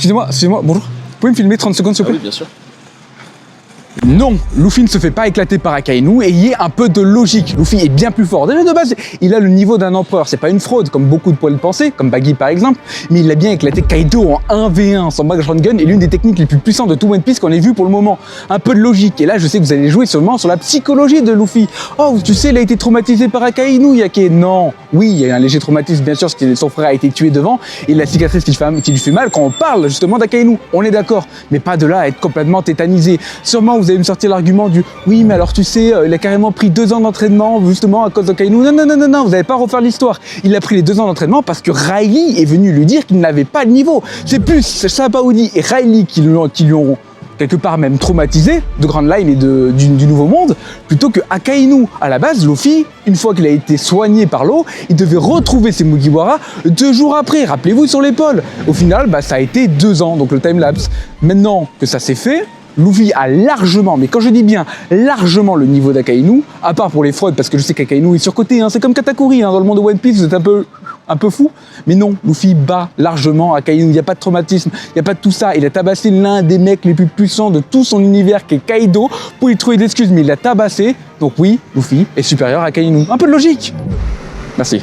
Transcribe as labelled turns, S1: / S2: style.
S1: Excusez-moi, bonjour. Vous pouvez me filmer 30 secondes s'il vous plaît?
S2: Oui, bien sûr.
S1: Non, Luffy ne se fait pas éclater par Akainu et il y a un peu de logique. Luffy est bien plus fort. Déjà de base, il a le niveau d'un empereur. C'est pas une fraude, comme beaucoup de pourraient le penser, comme Baggy par exemple, mais il a bien éclaté Kaido en 1v1. Son Background Gun est l'une des techniques les plus puissantes de tout One Piece qu'on ait vu pour le moment. Un peu de logique. Et là, je sais que vous allez jouer sûrement sur la psychologie de Luffy. Oh, tu sais, il a été traumatisé par Akainu, Yake. Non. Oui, il y a un léger traumatisme, bien sûr, parce que son frère a été tué devant et la cicatrice qui lui fait mal quand on parle justement d'Akainu. On est d'accord, mais pas de là à être complètement tétanisé. Sûrement, vous allez me sortir l'argument du oui, mais alors tu sais, il a carrément pris 2 ans d'entraînement justement à cause d'Akainu. Non, vous n'allez pas refaire l'histoire. Il a pris les 2 ans d'entraînement parce que Riley est venu lui dire qu'il n'avait pas le niveau. C'est plus Sabaody et Riley qui lui ont quelque part même traumatisé de Grand Line et du Nouveau Monde, plutôt que Akainu. À la base, Luffy, une fois qu'il a été soigné par l'eau, il devait retrouver ses Mugiwara 2 jours après, rappelez-vous, sur l'épaule. Au final, ça a été 2 ans, donc le timelapse. Maintenant que ça s'est fait, Luffy a largement, mais quand je dis bien largement le niveau d'Akainu, à part pour les fraudes, parce que je sais qu'Akainu est surcoté, c'est comme Katakuri, dans le monde de One Piece, vous êtes un peu fou, mais non, Luffy bat largement Akainu, il n'y a pas de traumatisme, il n'y a pas de tout ça, il a tabassé l'un des mecs les plus puissants de tout son univers qui est Kaido, pour lui trouver d'excuses, mais il l'a tabassé, donc oui, Luffy est supérieur à Akainu. Un peu de logique. Merci.